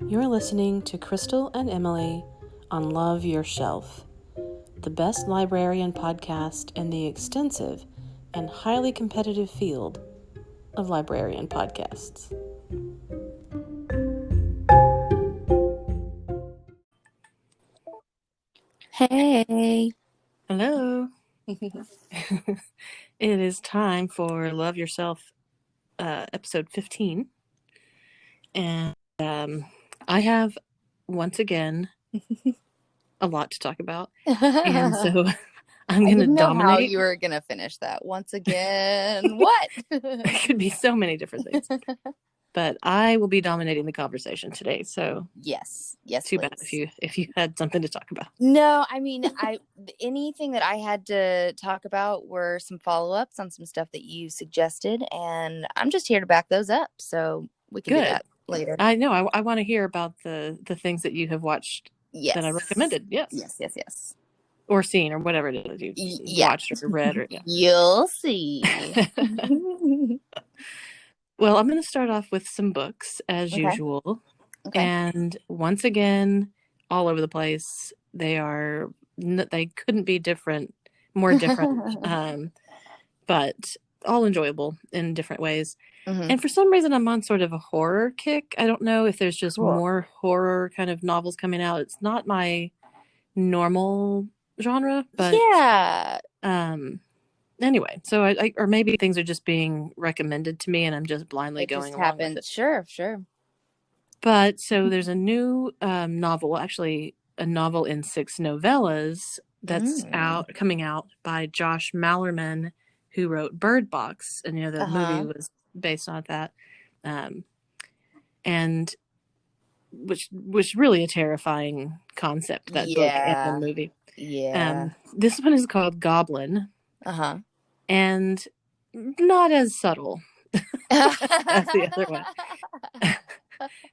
You're listening to Crystal and Emily on Love Your Shelf, the best librarian podcast in the extensive and highly competitive field of librarian podcasts. Hey. Hello. It is time for Love Yourself episode 15. And I have, once again, a lot to talk about. And so I'm going to know dominate. How you were going to finish that. Once again, what? It could be so many different things. But I will be dominating the conversation today. So yes, too please. bad if you had something to talk about. No, I mean, anything that I had to talk about were some follow-ups on some stuff that you suggested, and I'm just here to back those up. So we can do that later. I know. I want to hear about the things that you have watched that I recommended. Yes. Or seen, or whatever it is you watched or read. Or You'll see. Well, I'm going to start off with some books, as usual. Okay. And once again, all over the place. They couldn't be more different, but all enjoyable in different ways. Mm-hmm. And for some reason, I'm on sort of a horror kick. I don't know if there's just more horror kind of novels coming out. It's not my normal genre, but anyway, so I or maybe things are just being recommended to me and I'm just blindly going along with it. Sure. But so there's a new novel, actually a novel in 6 novellas that's coming out by Josh Malerman, who wrote Bird Box, and the movie was based on that, and which was really a terrifying concept, that book and the movie. This one is called Goblin. And not as subtle as the other one.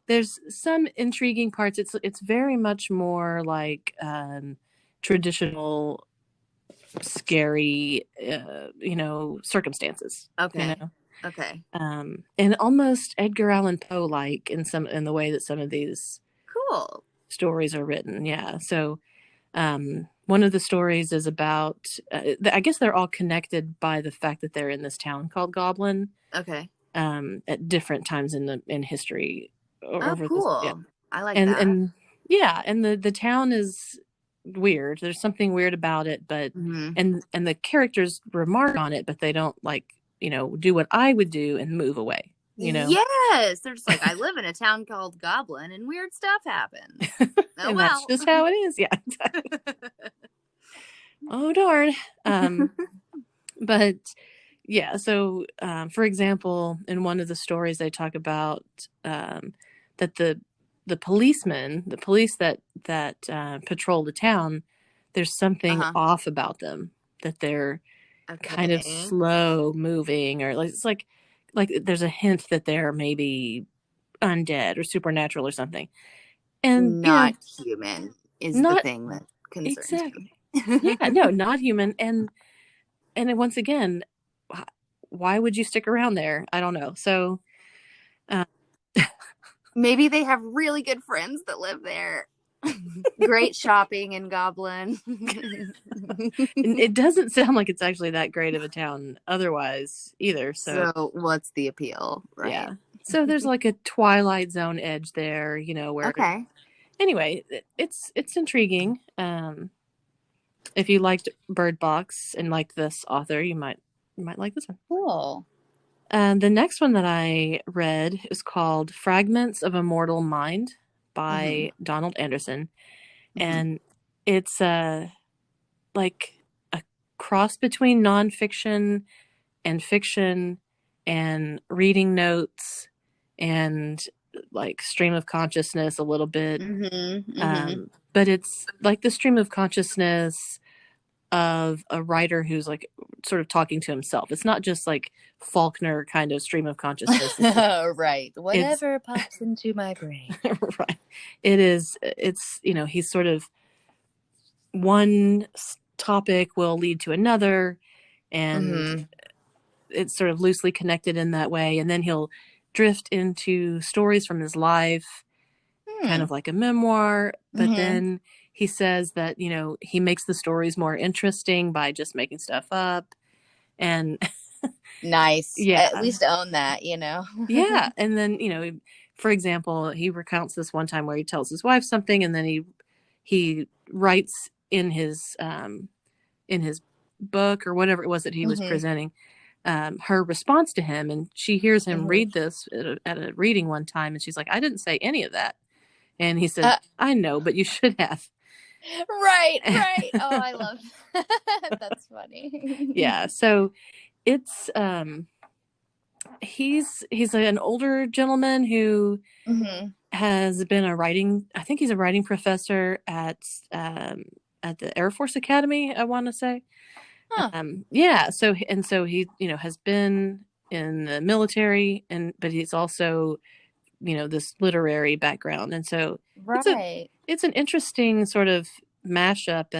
There's some intriguing parts. It's very much more like traditional scary circumstances. Okay. And almost Edgar Allan Poe like in the way that some of these stories are written. Yeah. So one of the stories is about, I guess they're all connected by the fact that they're in this town called Goblin. Okay. At different times in history. Cool. I like that. And the town is weird. There's something weird about it, but and the characters remark on it, but they don't do what I would do and move away. Yes, they're just like, I live in a town called Goblin and weird stuff happens. And that's just how it is. Yeah. Oh darn. But yeah, so for example, in one of the stories they talk about that the police that patrol the town, there's something off about them, that they're kind of slow moving, or it's like there's a hint that they're maybe undead or supernatural or something. And not human is the thing that concerns me. Yeah, no, not human. And once again, why would you stick around there? I don't know. So maybe they have really good friends that live there. Great shopping in Goblin. It doesn't sound like it's actually that great of a town otherwise either. So what's the appeal, right? Yeah. So there's like a Twilight Zone edge there, where anyway, it's intriguing. If you liked Bird Box and like this author, you might like this one. Cool. The next one that I read is called Fragments of a Mortal Mind by Donald Anderson. And it's like a cross between nonfiction and fiction and reading notes and like stream of consciousness a little bit. But it's like the stream of consciousness of a writer who's like sort of talking to himself. It's not just like Faulkner kind of stream of consciousness. Right. Whatever pops into my brain. Right. It's he's sort of, one topic will lead to another, and it's sort of loosely connected in that way. And then he'll drift into stories from his life. kind of like a memoir. But Mm-hmm. then he says that, he makes the stories more interesting by just making stuff up. And Nice. At yeah, least own that, yeah. And then, for example, he recounts this one time where he tells his wife something, and then he writes in his book or whatever it was that he was Mm-hmm. presenting, her response to him, and she hears him Mm-hmm. read this at a reading one time, and she's like, "I didn't say any of that." And he said, Uh, "I know, but you should have." right, right. Oh, I love that. That's funny. Yeah, so it's he's an older gentleman who Mm-hmm. has been I think he's a writing professor at the Air Force Academy, I want to say. Huh. Yeah, so he, has been in the military, but he's also, this literary background. And so it's a Right. it's an interesting sort of mashup,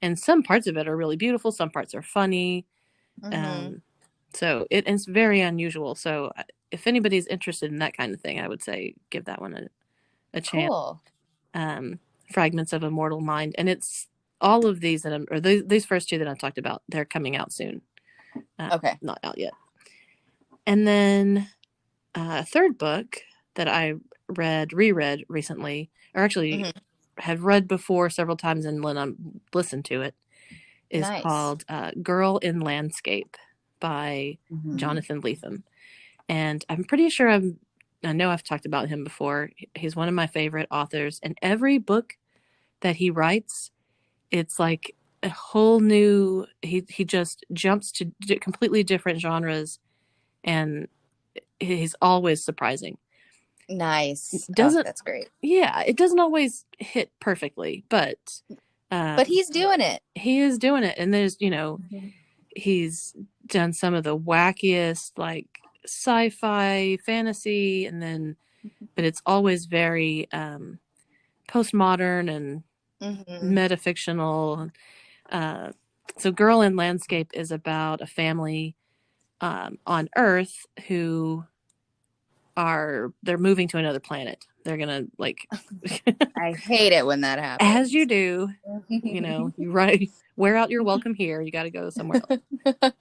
and some parts of it are really beautiful, some parts are funny. Mm-hmm. Um so it's very unusual. So if anybody's interested in that kind of thing, I would say give that one a chance. Cool. um, Fragments of a Mortal Mind, and it's all of these these first two that I talked about. They're coming out soon, Okay. not out yet. And then a third book that I reread recently, or actually Mm-hmm. had read before several times, and when I listened to it, is Nice. called "Girl in Landscape" by Mm-hmm. Jonathan Lethem, and I'm pretty sure I know I've talked about him before. He's one of my favorite authors, and every book that he writes, it's like a whole new. He just jumps to completely different genres, and he's always surprising. Nice. Oh, Doesn't that's great. Yeah, it doesn't always hit perfectly, but But um, he's doing it. he is doing it. And there's, Mhm. he's done some of the wackiest, like sci-fi, fantasy, and then, but it's always very postmodern and Mm-hmm. metafictional. Uh, so, Girl in Landscape is about a family on Earth who they're moving to another planet. They're gonna like, I hate it when that as you happens. do, you wear out your welcome here. You got to go somewhere else.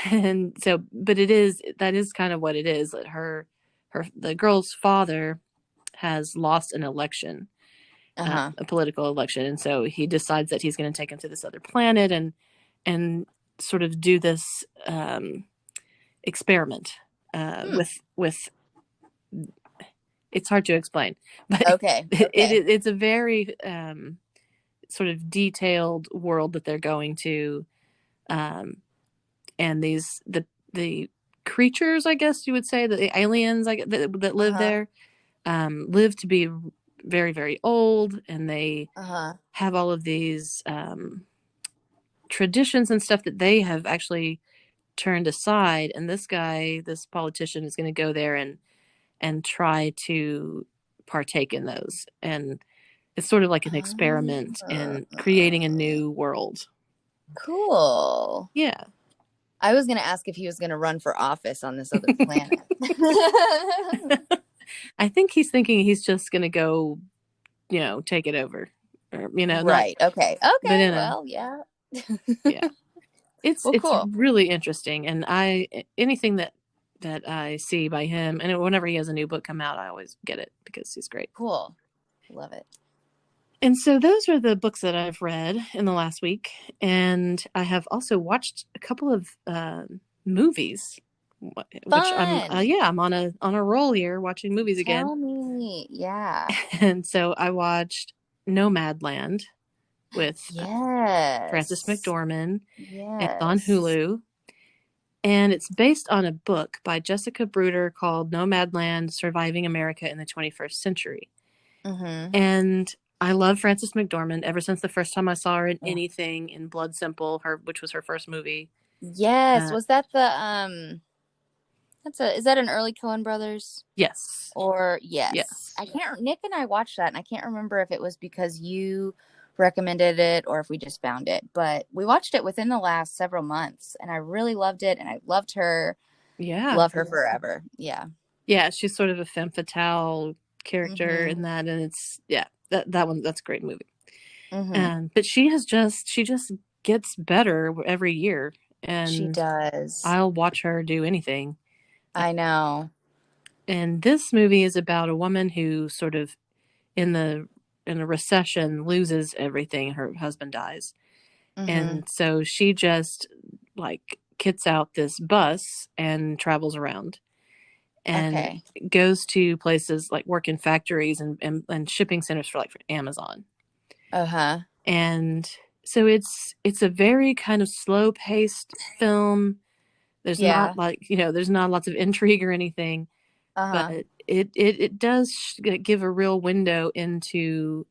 And so, but that is kind of what it is. That the girl's father has lost an election, Uh-huh. a political election, and so he decides that he's going to take him to this other planet and sort of do this experiment Hmm. with. It's hard to explain, but Okay. Okay. it's a very sort of detailed world that they're going to, um, and the creatures, I guess you would say, the aliens that live Uh-huh. there, live to be very, very old, and they Uh-huh. have all of these traditions and stuff that they have actually turned aside. And this politician, is going to go there and try to partake in those. And it's sort of like an experiment in creating a new world. Cool. Yeah. I was gonna ask if he was gonna run for office on this other planet. I think he's thinking he's just going to go, take it over, or, not, Right. Okay. but Okay. in a, Well, yeah. yeah, Well, it's cool. really interesting. And anything that I see by him, and whenever he has a new book come out, I always get it because he's great. Cool. Love it. And so those are the books that I've read in the last week. And I have also watched a couple of movies, which Fun. I'm on a roll here watching movies again. Tell me. Yeah. And so I watched Nomadland with Frances Yes. McDormand. It's on Yes. Hulu. And it's based on a book by Jessica Bruder called Nomadland: Surviving America in the 21st Century. Mm-hmm. And I love Frances McDormand ever since the first time I saw her in Yeah. anything, in Blood Simple, which was her first movie. Yes. Uh, Was that the is that an early Coen Brothers? yes, Or yes. yes, Nick and I watched that and I can't remember if it was because you recommended it or if we just found it, but we watched it within the last several months and I really loved it and I loved her. yeah, Love her forever. Yeah. yeah. She's sort of a femme fatale character in that, and it's that's a great movie. Mm-hmm. But she just gets better every year, She and does. I'll watch her do anything. I know. And this movie is about a woman who sort of in a recession loses everything. Her husband dies, Mm-hmm. and so she just like kits out this bus and travels around and Okay. goes to places like work in factories and shipping centers for like for Amazon. Uh-huh. And so it's a very kind of slow paced film. There's not Yeah. like, there's not lots of intrigue or anything, but Uh-huh. it does give a real window into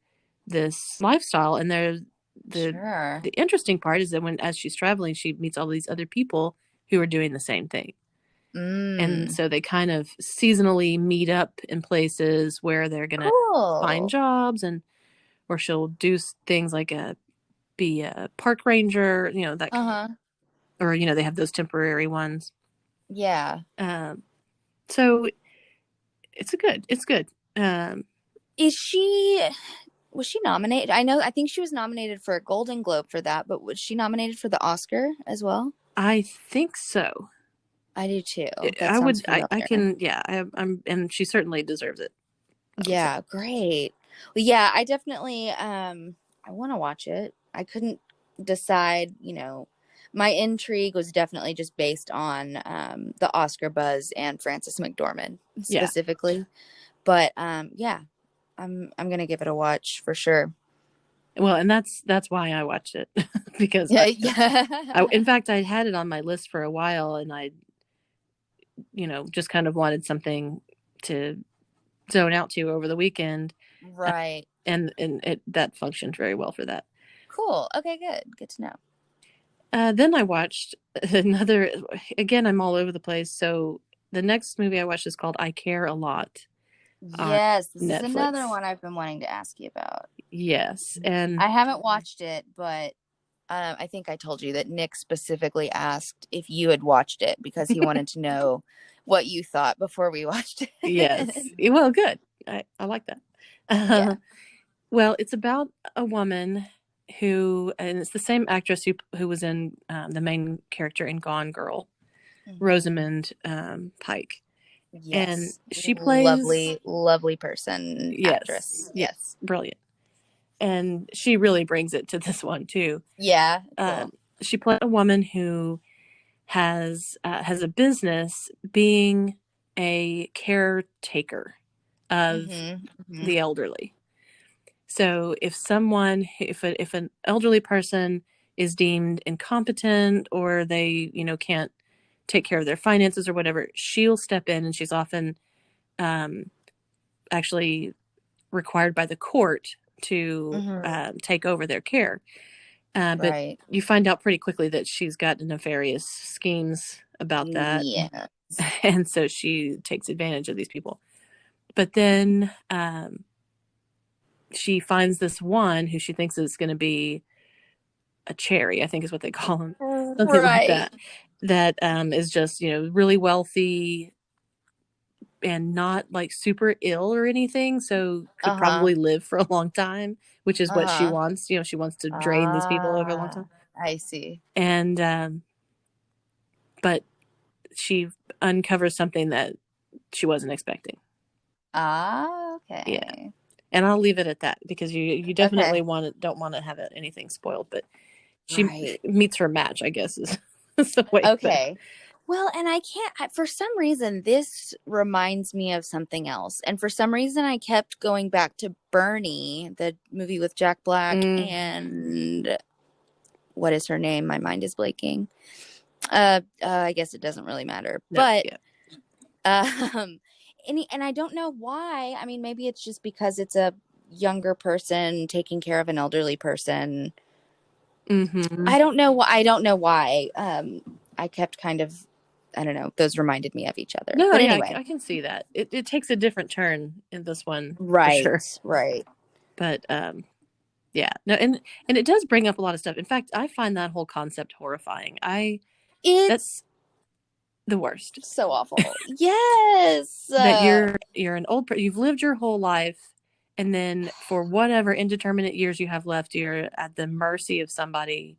this lifestyle. And the Sure. the interesting part is that as she's traveling, she meets all these other people who are doing the same thing. And Mm. so they kind of seasonally meet up in places where they're going to find Cool. jobs, and or she'll do things like be a park ranger, that, Uh-huh. or, they have those temporary ones. Yeah. Um, so it's good. Um, Is she was she nominated? I think she was nominated for a Golden Globe for that, but was she nominated for the Oscar as well? I think so. I do too. That I sounds would, I familiar. can, yeah, and she certainly deserves it, I would say. Yeah, great. Well, yeah, I definitely I want to watch it. I couldn't decide, my intrigue was definitely just based on the Oscar buzz and Frances McDormand Yeah. specifically. But yeah, I'm going to give it a watch for sure. Well, and that's why I watched it because Yeah, in yeah. fact, I had it on my list for a while, and I, just kind of wanted something to zone out to over the weekend, uh, Right. and that functioned very well for that. Cool. Okay, good. Good to know. Then I watched another. Again, I'm all over the place. So the next movie I watched is called I Care a Lot on Yes, this is another Netflix. one I've been wanting to ask you about. Yes, and I haven't watched it, but I think I told you that Nick specifically asked if you had watched it because he wanted to know what you thought before we watched it. yes, well, good. I like that. Yeah. Well, it's about a woman who, and it's the same actress who was in the main character in Gone Girl, Mhm. Rosamund Pike, and Yes. she plays. Lovely, lovely person, Yes, actress. Yes. yes, brilliant. And she really brings it to this one too. Yeah. Um, Cool. she played a woman who has a business being a caretaker of Mm-hmm. Mm-hmm. the elderly. So if an elderly person is deemed incompetent, or they can't take care of their finances or whatever, she'll step in, and she's often um, actually required by the court to Mm-hmm. take over their care. But Right. you find out pretty quickly that she's got nefarious schemes about that, Yeah. and so she takes advantage of these people. But then she finds this one who she thinks is going to be a cherry, I think is what they call him, something like Right. that. That is just really wealthy and not like super ill or anything, so could Uh-huh. probably live for a long time, which is what she Uh-huh. wants. She wants to drain these people over a long Ah, time, I see. and but she uncovers something that she wasn't expecting. Ah, Yeah, okay. and I'll leave it at that because you definitely Okay. don't want to have anything spoiled. But she Right. meets her match, I guess, is the way to put it. Okay. Well, and for some reason, this reminds me of something else. And for some reason, I kept going back to Bernie, the movie with Jack Black Mm, and what is her name? My mind is blanking. I guess it doesn't really matter. no, But, yeah. um, and I don't know why. I mean, maybe it's just because it's a younger person taking care of an elderly person. Mm-hmm. I don't know why. I don't know why. I kept kind of, I don't know. Those reminded me of each other. No, But yeah, anyway, I can see that. It takes a different turn in this one for sure. right, right. But yeah, no, and it does bring up a lot of stuff. In fact, I find that whole concept horrifying. I that It's the worst. So awful. Yes. That you're an you've lived your whole life, and then for whatever indeterminate years you have left, you're at the mercy of somebody,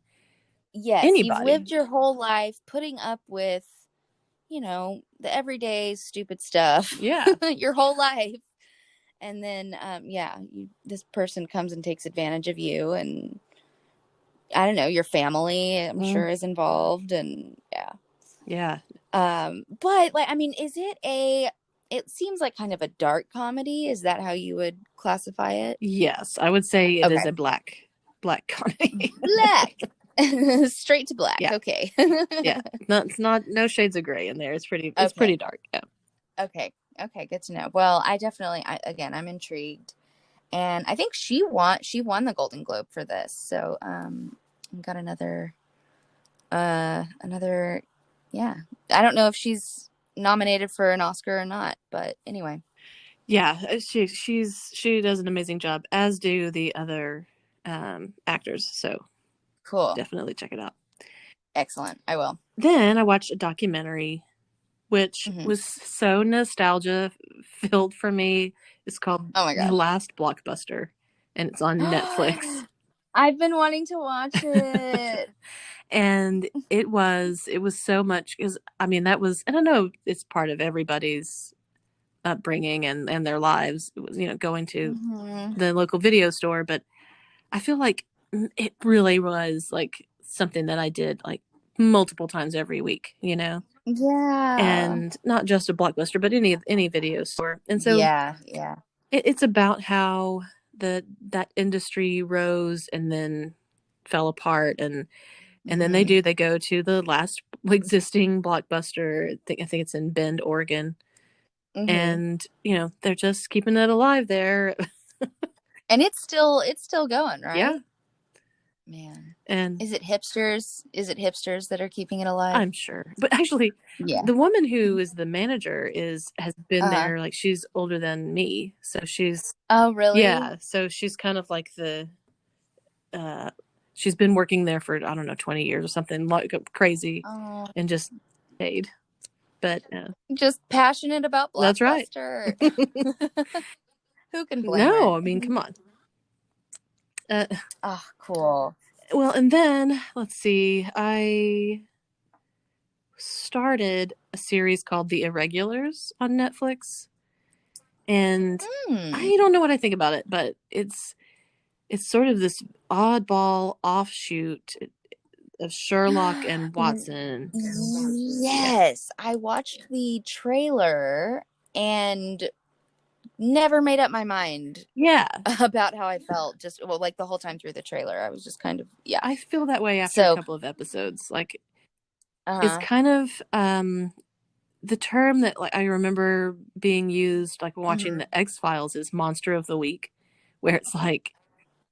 Yes, you've anybody. lived your whole life putting up with, the everyday stupid stuff. Yeah. Your whole life. And then this person comes and takes advantage of you, and I don't know, your family, I'm sure, is involved, and yeah. Yeah. But like, I mean, it seems like kind of a dark comedy. Is that how you would classify it? Yes, I would say it is Okay. a black comedy. Black. Straight to black. Yeah. Okay. Yeah. It's not no shades of gray in there. It's Okay. pretty dark. Yeah. Okay. Okay, good to know. Well, again, I'm intrigued. And I think she won the Golden Globe for this. So, got another yeah. I don't know if she's nominated for an Oscar or not, but anyway. Yeah, she does an amazing job, as do the other actors. So Cool. definitely check it out. Excellent. I will. Then I watched a documentary, which was so nostalgia filled for me. It's called Oh my The God. Last Blockbuster, and it's on Netflix. I've been wanting to watch it. And it was so much, because I mean, that was, I don't know, it's part of everybody's upbringing and their lives. It was, going to the local video store, but I feel like it really was like something that I did like multiple times every week, Yeah. and not just a Blockbuster, but any video store. And so Yeah. it's about how that industry rose and then fell apart, and then they go to the last existing Blockbuster. I think it's in Bend, Oregon, and they're just keeping it alive there. And it's still going, right? Yeah. Man. And Is it hipsters? Is it hipsters that are keeping it alive? I'm sure. But actually, Yeah. the woman who is the manager has been there, like, she's older than me. So she's Oh, really? Yeah, so she's kind of like she's been working there for, I don't know, 20 years or something, like crazy, and just stayed. But just passionate about that's right. Blockbuster. Who can blame her? No, I mean, come on. Oh, cool. Well, and then let's see, I started a series called The Irregulars on Netflix, and I don't know what I think about it, but it's sort of this oddball offshoot of Sherlock and Watson. Yes, I watched the trailer and never made up my mind. Yeah, about how I felt. Just like the whole time through the trailer, I was just kind of I feel that way after a couple of episodes. Like, it's kind of the term that, like, I remember being used, like watching the X-Files, is monster of the week, where it's like,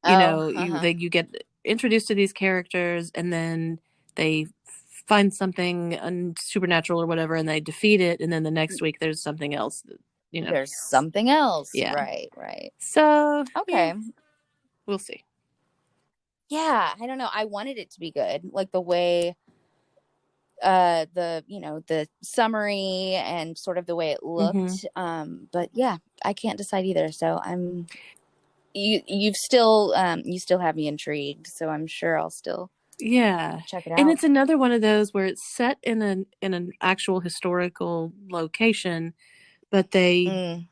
you get introduced to these characters, and then they find something supernatural or whatever, and they defeat it, and then the next week there's something else. There's something else. Yeah. Right. So okay, we'll see. Yeah, I don't know. I wanted it to be good, like the way the summary and sort of the way it looked. But yeah, I can't decide either. So you still have me intrigued, so I'm sure I'll still check it out. And it's another one of those where it's set in an actual historical location, but they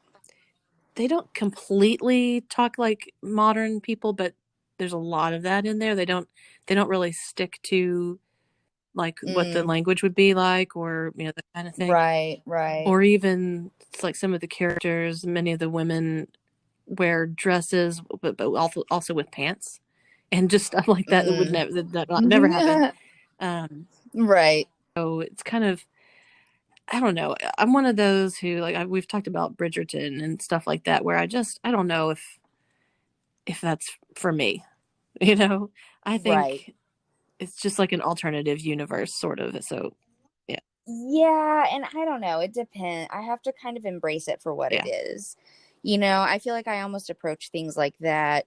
don't completely talk like modern people, but there's a lot of that in there. They don't really stick to like what the language would be like, or that kind of thing. Right. Or even, it's like some of the characters, many of the women wear dresses, but also with pants and just stuff like that would never happen. Right. So it's kind of, I don't know. I'm one of those who, like, we've talked about Bridgerton and stuff like that, where I don't know if that's for me. I think it's just like an alternative universe, sort of. So, yeah. Yeah, and I don't know. It depends. I have to kind of embrace it for what it is. I feel like I almost approach things like that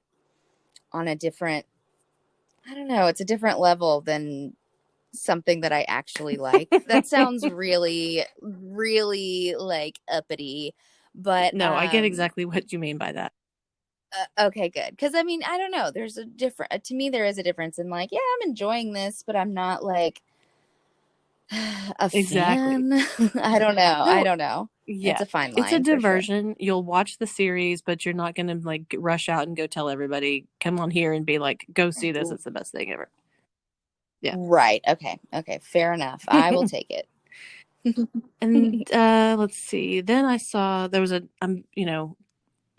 on a different, I don't know, it's a different level than something that I actually like. That sounds really, really like uppity, but No, I get exactly what you mean by that. okay, good. Because I mean, I don't know. There's a different. To me, there is a difference in like, yeah, I'm enjoying this, but I'm not like a Exactly. fan. I don't know. I No, don't know. It's yeah. a fine It's a line for sure. diversion. You'll watch the series, but you're not going to like rush out and go tell everybody, come on here and be like, go see this. It's the best thing ever. Yeah. Right. Okay. Okay. Fair enough. I will take it. And let's see. Then I saw there was I'm,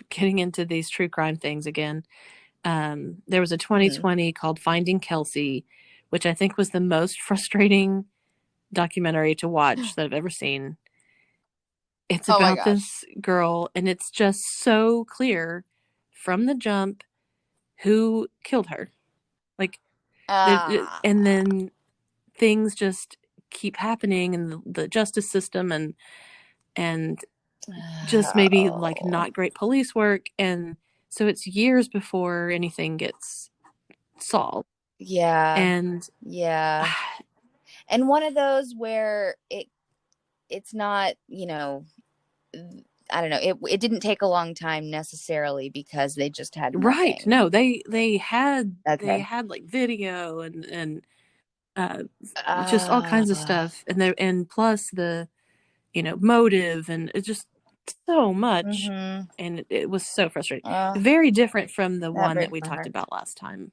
getting into these true crime things again. There was a Mhm. 2020 called Finding Kelsey, which I think was the most frustrating documentary to watch that I've ever seen. It's Oh my about gosh. this girl, and it's just so clear from the jump who killed her. Like, and Ah. then things just keep happening in the justice system, and just maybe like Oh. not great police work, and so it's years before anything gets solved. Yeah. And Yeah. And one of those where it's not, I don't know, it didn't take a long time necessarily because they just had right, nothing. no, they Okay. had like video and uh just all kinds of Uh, stuff, and plus the motive, and it just so much, mm-hmm. and it was so frustrating. Uh, Very different from the that one that breaks we my talked heart. about last time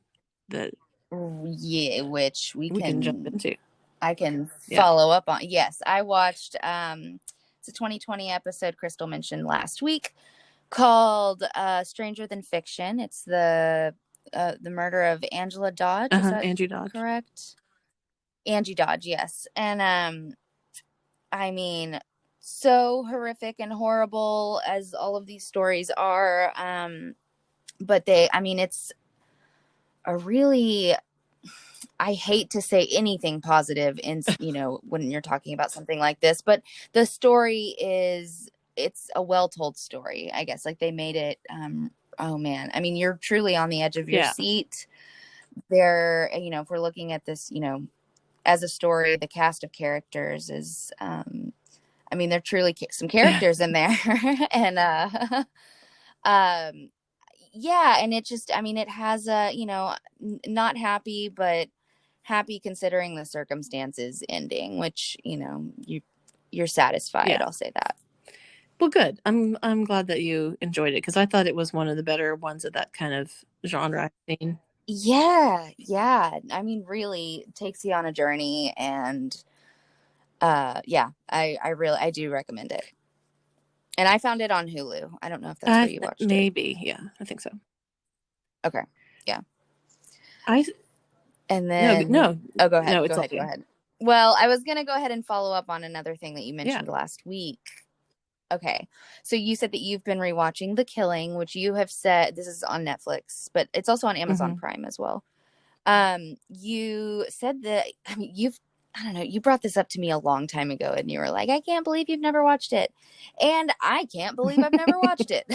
that Yeah, which we can jump into. I can Yeah. follow up on. Yes, I watched it's a 2020 episode Crystal mentioned last week called Stranger Than Fiction. It's the murder of Angela Dodge, is that Angie Dodge. correct? Angie Dodge, yes. And I mean, so horrific and horrible as all of these stories are. But I mean, it's a really, I hate to say anything positive in, when you're talking about something like this, but the story it's a well told story, I guess. Like they made it, oh man. I mean, you're truly on the edge of your Yeah. seat. There, if we're looking at this, as a story, the cast of characters is, I mean, there are truly some characters in there. And um yeah, and it just, I mean, it has a, not happy, but happy considering the circumstances ending, which, you're satisfied, Yeah. I'll say that. Well, good. I'm glad that you enjoyed it, because I thought it was one of the better ones of that kind of genre I've seen. Yeah, yeah, I mean, really takes you on a journey, and yeah, I do recommend it. And I found it on Hulu. I don't know if that's where you watched it. Maybe, yeah, I think so. Okay. Yeah. I And no then, no oh, go no, ahead. Go it's all ahead. Go good. ahead. Well, I was going to go ahead and follow up on another thing that you Yeah. mentioned last week. Okay. So you said that you've been rewatching The Killing, which you have said this is on Netflix, but it's also on Amazon Mm-hmm. Prime as well. You said that, I mean, I don't know, you brought this up to me a long time ago and you were like, I can't believe you've never watched it. And I can't believe I've never watched it.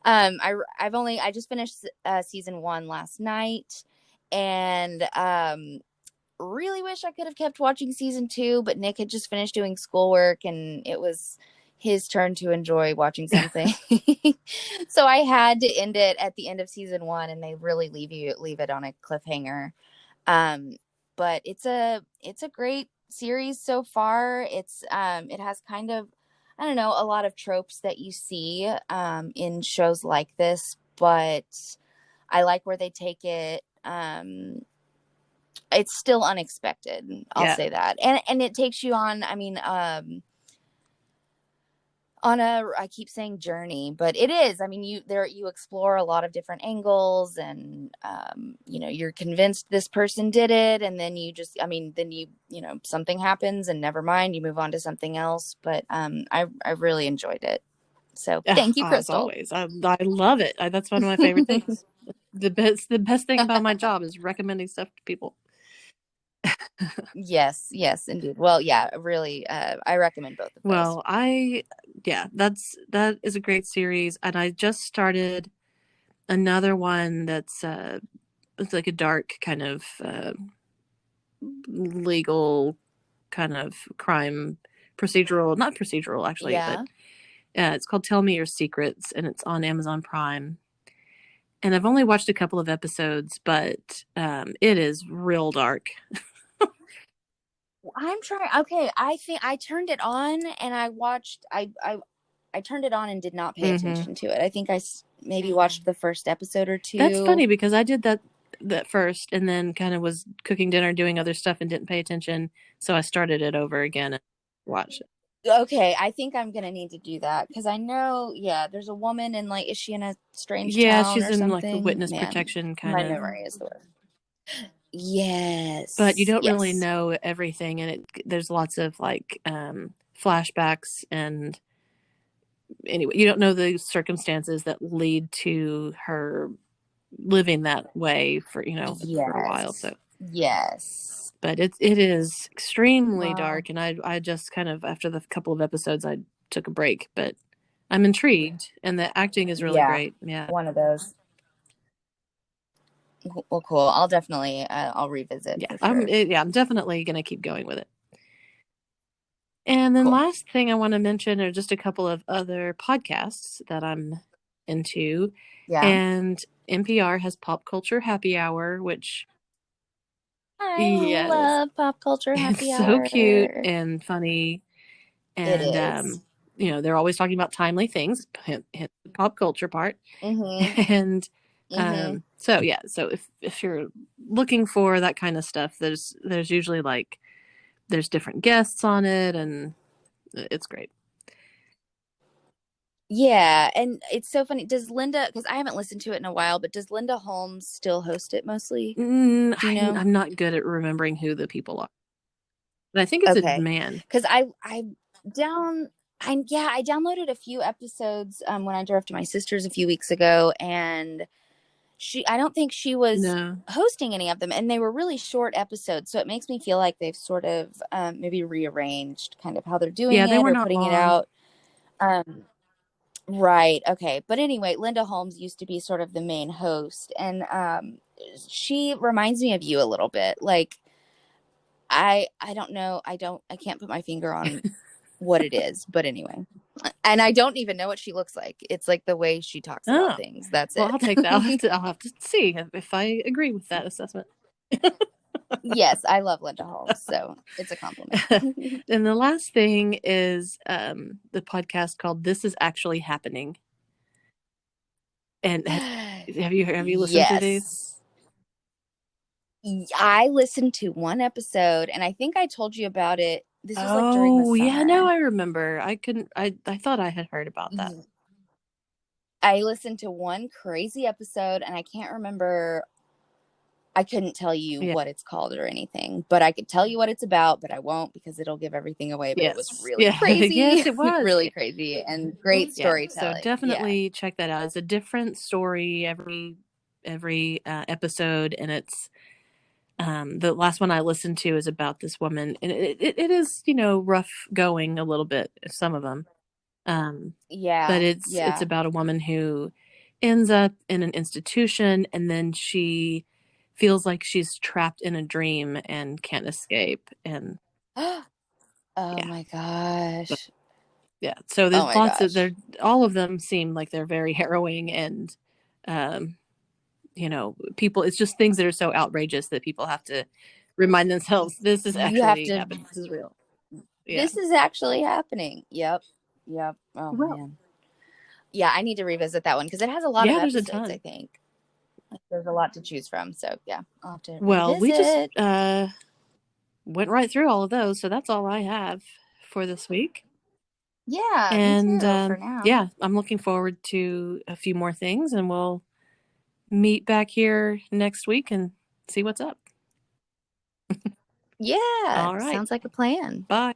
I just finished season 1 last night, and really wish I could have kept watching season 2, but Nick had just finished doing schoolwork and it was his turn to enjoy watching something. So I had to end it at the end of season 1, and they really leave it on a cliffhanger. Um, but it's a great series so far. It has kind of, I don't know, a lot of tropes that you see in shows like this, but I like where they take it. It's still unexpected, I'll Yeah. say that. And it takes you on, I mean, on a, I keep saying journey, but it is, I mean, you explore a lot of different angles, and you're convinced this person did it, and then you just, I mean, then something happens and never mind, you move on to something else. But I really enjoyed it, so thank you, As Crystal. always, I love it. That's one of my favorite things. The best thing about my job is recommending stuff to people. Yes, yes, indeed. Well, yeah, really, I recommend both of those. Well, yeah, that is a great series, and I just started another one that's it's like a dark kind of legal kind of crime procedural, not procedural actually, but Yeah. it's called Tell Me Your Secrets, and it's on Amazon Prime. And I've only watched a couple of episodes, but it is real dark. I'm trying. Okay, I think I turned it on and I watched. I turned it on and did not pay Mm-hmm. attention to it. I think I maybe watched the first episode or That's two. funny because I did that first, and then kind of was cooking dinner, doing other stuff, and didn't pay attention. So I started it over again and watched it. Okay, I think I'm gonna need to do that because I know, yeah, there's a woman in like, is she in a strange Yeah, town she's or in like the something? witness Man, protection kind my of, memory is the worst. but you Yes, don't really yes, know everything, and there's lots of like flashbacks, and anyway, you don't know the circumstances that lead to her living that way for for a while. yes, So, yes. but it is extremely Wow. dark, and I just kind of after the couple of episodes I took a break, but I'm intrigued, and the acting is really Yeah, great. Yeah, one of those. Well, cool. I'll definitely, I'll revisit yeah, for sure. I'm definitely gonna keep going with it. And then Cool. last thing I want to mention are just a couple of other podcasts that I'm into. Yeah. And NPR has Pop Culture Happy Hour, which, I yes, love pop culture it's happy so cute hour. and funny. It And, is. they're always talking about timely things, hint the pop culture part. Mm-hmm. And Mm-hmm. so, yeah, so if you're looking for that kind of stuff, there's usually like, there's different guests on it, and it's great. Yeah, and it's so funny. Does Linda, because I haven't listened to it in a while, but does Linda Holmes still host it mostly? Do you know? I'm not good at remembering who the people are, but I think it's a Okay. man. Because down I downloaded a few episodes when I drove to my sister's a few weeks ago, and I don't think she was No. hosting any of them, and they were really short episodes, so it makes me feel like they've sort of maybe rearranged kind of how they're doing Yeah, they it were or not putting it long. out. Right. Okay. But anyway, Linda Holmes used to be sort of the main host, and she reminds me of you a little bit. Like I don't know. I can't put my finger on what it is, but anyway. And I don't even know what she looks like. It's like the way she talks about Oh, things. That's well, it. I'll take that. I'll have to see if I agree with that assessment. Yes, I love Linda Holmes, so it's a compliment. And the last thing is the podcast called "This Is Actually Happening." And have you listened to these? Yes. I listened to one episode and I think I told you about it. This was like during the Oh, yeah, no, summer. I remember. I couldn't. I thought I had heard about that. I listened to one crazy episode and I can't remember. I couldn't tell you Yeah. what it's called or anything, but I could tell you what it's about, but I won't because it'll give everything away. But it was Yes. really Yeah. crazy, Yes, it was. really crazy, and great Yeah. So storytelling. Yeah. definitely check that out. It's a different story every episode, and it's the last one I listened to is about this woman, and it is rough going a little bit, some of them, but Yeah. it's Yeah. about a woman who ends up in an institution, and then she feels like she's trapped in a dream and can't escape, and Oh yeah. my But gosh. yeah, so Oh there's my lots of gosh. there. All of them seem like they're very harrowing, and um, people. It's just things that are so outrageous that people have to remind themselves this is You have actually to, happening. This is real. Yeah. this is actually happening. Yep. Yep. Oh Well, man. Yeah, I need to revisit that one because it has a lot of yeah, there's a episodes, I ton. think. Like, there's a lot to choose from. So yeah, I'll have to Well, we just revisit. went right through all of those, so that's all I have for this week. Yeah, me And too for now. yeah, I'm looking forward to a few more things, and we'll meet back here next week and see what's up. Yeah, All right. sounds like a plan. Bye.